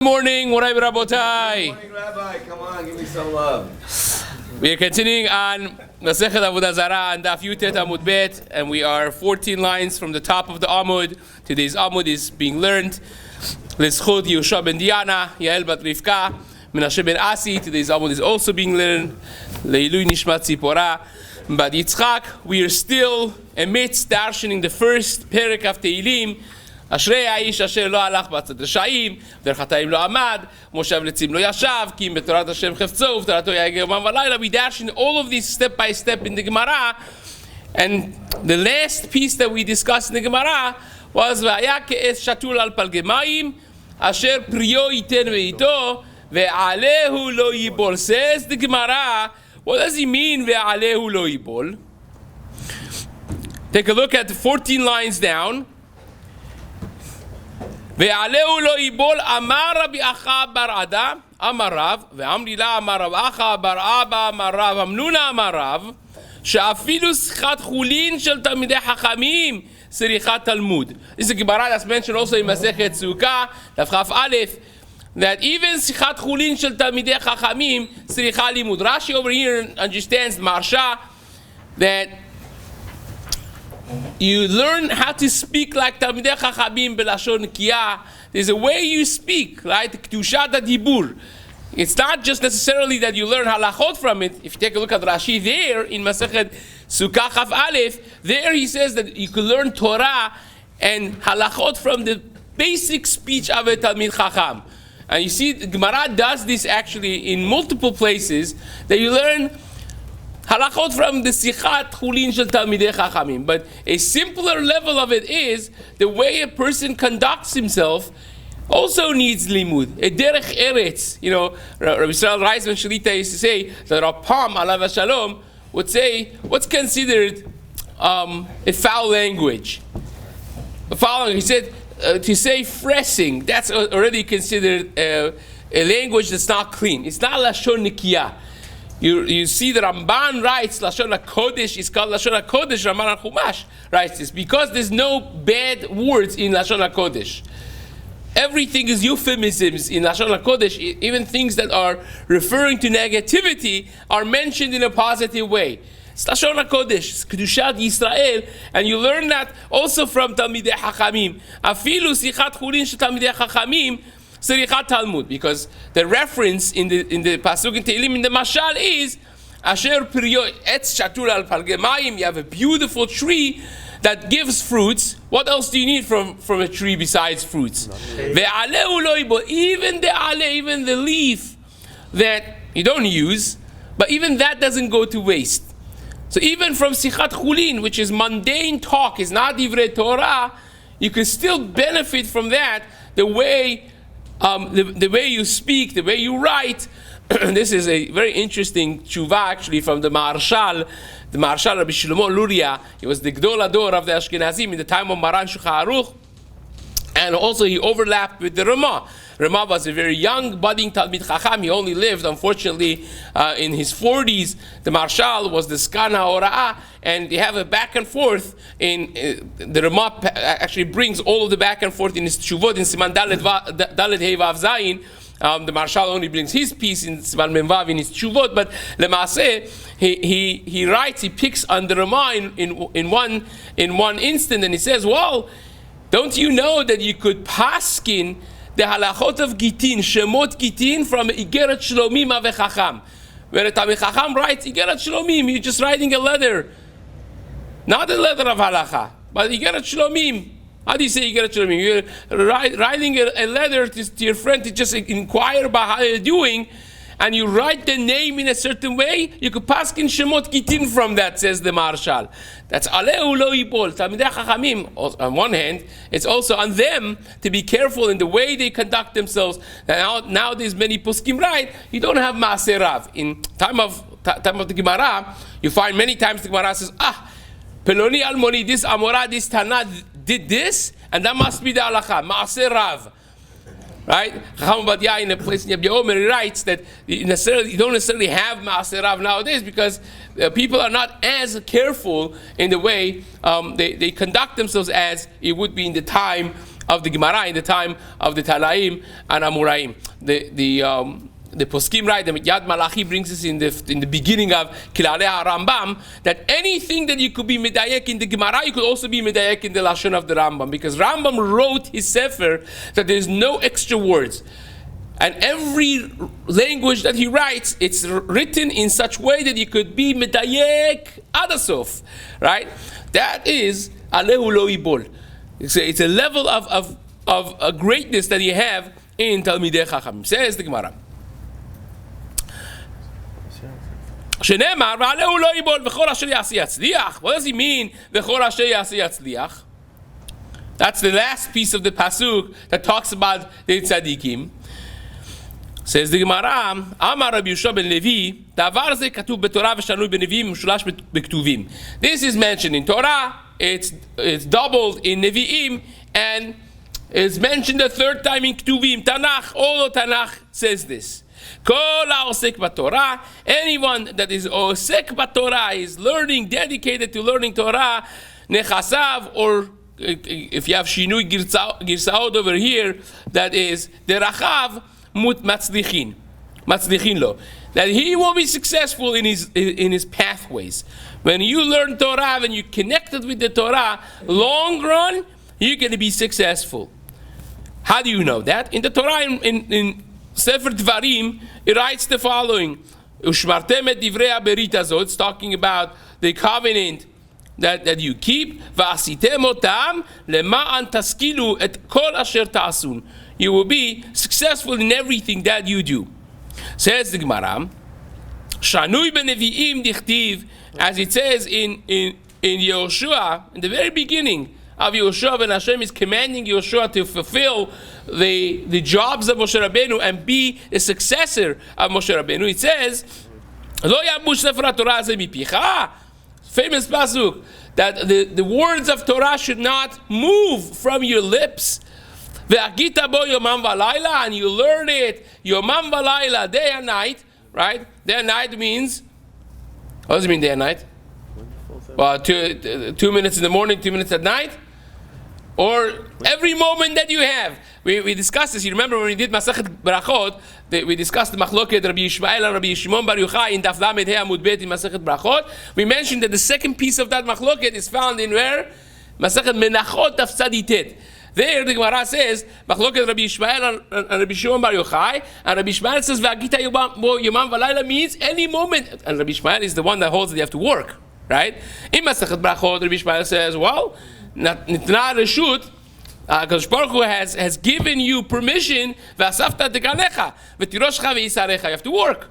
Morning, Moray Rabotai. Morning, Rabbi. Come on, give me some love. We are continuing on Masechet Avodah Zarah and Daf Yutet Amud Bet, and we are 14 lines from the top of the Amud. Today's Amud is being learned. L'schut Yehoshua ben Diana, Yael bat Rivka, Menashe ben Asi. Today's Amud is also being learned. Leilui Nishmat Tzipora bat Yitzchak. We are still amidst darshaning the first Perek of Tehillim. אשרי האיש אשר לא הלך בעצת רשעים, דרך חטאים לא עמד, מושב לצים לא ישב, כי אם בתורת השם חפצו, ובתורתו יגע יומם ולילה. We dash in all of these step by step in the Gemara, and the last piece that we discussed in the Gemara was והיה כעץ שתול על פלגי מים, אשר פריו ייתן ואיתו, ועלהו לא ייבול. Says the Gemara, what does he mean ועלהו לא ייבול? Take a look at the 14 lines down. ועלהו לא ייבול, אמר רבי אחא בר עדה, אמר רב, ואמרי לה אמר רב אחא בר אבא, אמר רב, אמנונה אמר רב, שאפילו שיחת חולין של תלמידי חכמים, צריכת תלמוד. This is a Gemara that's mentioned also in Masechet Sukkah, דף כ"א, that even שיחת חולין של תלמידי חכמים, צריכה לימוד. Rashi over here understands Marsha, that you learn how to speak like Talmidei Chachamim b'lashon nikiyah. There's a way you speak, right? Kedushat hadibur. It's not just necessarily that you learn halachot from it. If you take a look at Rashi there in Masechet Sukkah Chaf Aleph, there he says that you can learn Torah and halachot from the basic speech of a Talmid Chacham. And you see, the Gemara does this actually in multiple places, that you learn halachot from the Sichat Chulin Shel Talmidei Chachamim. But a simpler level of it is the way a person conducts himself also needs limud. A derech eretz. You know, Rabbi Yisrael Reisman Shalita used to say that Rapam Alav Shalom would say, what's considered a foul language? He said, to say fressing, that's already considered a language that's not clean. It's not Lashon Nikiyah. You see that Ramban writes Lashon HaKodesh is called Lashon HaKodesh. Ramban HaChumash writes this because there's no bad words in Lashon HaKodesh. Everything is euphemisms in Lashon HaKodesh. Even things that are referring to negativity are mentioned in a positive way. It's Lashon HaKodesh, it's Kedushat Yisrael, and you learn that also from Talmidei Chachamim. Afilu Sichat Chulin Shel Talmidei Chachamim, Serichat Talmud, because the reference in the pasuk in Tehillim in the mashal is Asher Priyo Etz Shatul Al Palgei Mayim. You have a beautiful tree that gives fruits. What else do you need from a tree besides fruits? Ve'aleu lo yibol. Even the ale, even the leaf that you don't use, but even that doesn't go to waste. So even from Sichat Chulin, which is mundane talk, is not Divrei Torah, you can still benefit from that. The way you speak, the way you write. This is a very interesting tshuva actually from the Marshal Rabbi Shlomo Luria. He was the Gdol Ador of the Ashkenazim in the time of Maran Shulchan Aruch, and also he overlapped with the Ramah. Ramah was a very young, budding Talmid Chacham. He only lived, unfortunately, in his 40s. The Marshal was the Skan HaOra'ah, and they have a back and forth. The Ramah actually brings all of the back and forth in his Tshuvot, in Siman Dalet Hei Vav Zayin. The Marshal only brings his piece in Siman Mem Vav in his Tshuvot, but Lemaaseh, he writes, he picks on the Ramah in one instant, and he says, well, don't you know that you could paskin the halachot of Gitin, Shemot Gitin, from Igeret Shlomim Avechacham? Where a Talmid Chacham writes Igeret Shlomim, you're just writing a letter. Not a letter of halacha, but Igeret Shlomim. How do you say Igeret Shlomim? You're writing a letter to your friend to just inquire about how you're doing, and you write the name in a certain way, you could pass in Shemot Gitin from that, says the Marshal. That's Aleu Lo Yibol. Talmidei Chachamim, on one hand, it's also on them to be careful in the way they conduct themselves. Nowadays, many poskim write, you don't have Maaseh Rav. In time of the Gemara, you find many times the Gemara says, Peloni Almoni, this Amora, this Tana did this, and that must be the halacha, Maaseh Rav. Right? Chacham Ovadia in a place in Yabya Omer writes that you don't necessarily have Maaseh Rav nowadays because people are not as careful in the way they conduct themselves as it would be in the time of the Gemara in the time of the Tanaim and Amoraim. The Poskim write, the Yad Malachi brings us in the beginning of Kilalei HaRambam, that anything that you could be medayek in the Gemara, you could also be medayek in the Lashon of the Rambam, because Rambam wrote his Sefer that there's no extra words. And every language that he writes, it's written in such way that you could be medayek adasof, right? That is Alehu Lo Yibol. It's a level of a greatness that you have in Talmidei Chachamim. Says the Gemara. What does he mean? That's the last piece of the pasuk that talks about the tzaddikim. Says the Gemara, Amar Rabbi Yeshua ben Levi, davar ze katuv betorah v'shanui b'neviim mshulash b'ktuvim. This is mentioned in Torah. It's doubled in Nevi'im, and it's mentioned the third time in Ktuvim. Tanakh, all of Tanakh says this. Kol ha'osek b'Torah, anyone that is osek b'Torah, is learning, dedicated to learning Torah, nechasav, or if you have shinui girsaot over here, that is derachav matzlichin lo, that he will be successful in his pathways. When you learn Torah, when you connected with the Torah, long run, you're going to be successful. How do you know that? In the Torah, in Sefer Dvarim, it writes the following: Ushmartem et divrei haberit hazot. It's talking about the covenant that you keep. Va'asitem otam lema'an taskilu et kol asher ta'asun. You will be successful in everything that you do. Says the Gemara, Shanui b'nevi'im dichtiv, as it says in Yehoshua, in the very beginning of Yehoshua, when Hashem is commanding Yehoshua to fulfill the jobs of Moshe Rabbeinu and be a successor of Moshe Rabbeinu, it says, Lo yabush sefer haTorah hazeh mipicha, famous pasuk, that the words of Torah should not move from your lips. Ve'agita bo yomam v'layla, and you learn it yomam v'layla, day and night, right? Day and night means, what does it mean day and night? Well, 2 minutes in the morning, 2 minutes at night, or every moment that you have. We discussed this. You remember when we did Masachet Brachot, we discussed the Machloket Rabbi Yishmael and Rabbi Shimon Bar Yochai in Daf Lamed He Amud Bet in Masachet Brachot. We mentioned that the second piece of that Machloket is found in where? Masachet Menachot Daf Tzaditet. There the Gemara says, Machloket Rabbi Yishmael and Rabbi Shimon Bar Yochai, and Rabbi Yishmael says, V'agita yomam v'layla means any moment. And Rabbi Yishmael is the one that holds that you have to work, right? In Masachet Brachot, Rabbi Yishmael says, well, Nitna Reshut, because Baruch Hu has given you permission, V'asafta deganecha, v'tiroshcha v'yisarecha, you have to work.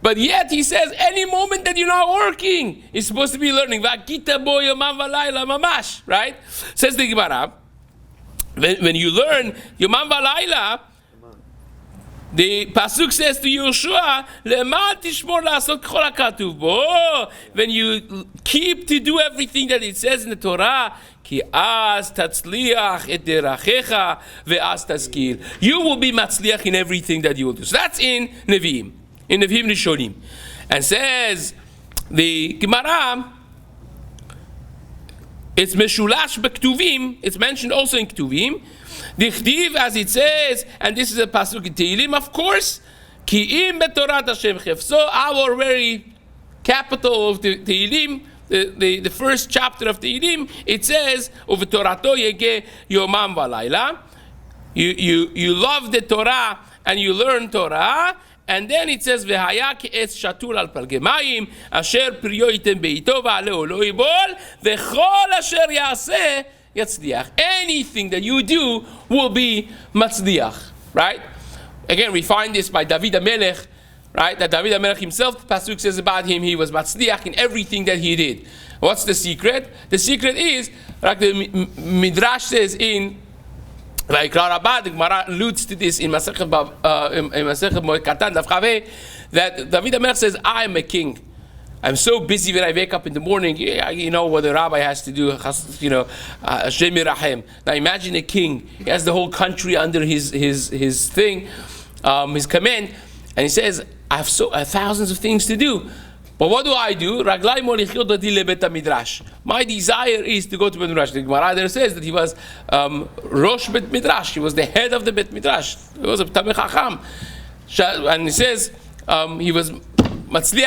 But yet he says, any moment that you're not working, you're supposed to be learning. V'agita bo yomam v'layla mamash, right? Says the Gemara, when you learn Yomam V'Layla, the pasuk says to Yehoshua, "Lema tishmor la'asot kol hakatuv bo." When you keep to do everything that it says in the Torah, ki az tatzliach et derachecha ve'az tazkir. You will be matzliach in everything that you will do. So that's in Nevi'im Rishonim, and says the Gemara. It's meshulash b'ktuvim. It's mentioned also in Ktuvim. Dichtiv, as it says, and this is a pasuk in Tehillim, of course. Ki im betorat Hashem chefso. Our very capital of the Tehillim, the first chapter of Tehillim, it says, "Uvetorato yege yomam v'layla." You love the Torah and you learn Torah. And then it says, "V'haya ke'etz shatul al palgemayim, asher priyo yitem beito v'aleo lo yibol, v'chol asher yaseh yatzliach." Anything that you do will be matzliach, right? Again, we find this by David HaMelech, right? That David HaMelech himself, the pasuk says about him, he was matzliach in everything that he did. What's the secret? The secret is, like the Midrash says in Vayikra Rabbah, the Gemara alludes to this in Masechet Moed Katan Daf Chaveh, that David HaMelech says, "I am a king. I'm so busy when I wake up in the morning. You know what the rabbi has to do. Hashem Yirachem." Now imagine a king. He has the whole country under his thing, his command, and he says, "I have thousands of things to do, But what do I do? Raglai molichot dati lebet midrash. My desire is to go to Bet Midrash. The Gemara there says that he was Rosh Bet Midrash. He was the head of the Bet Midrash. He was a Tamei Chacham. And he says he was Matzliach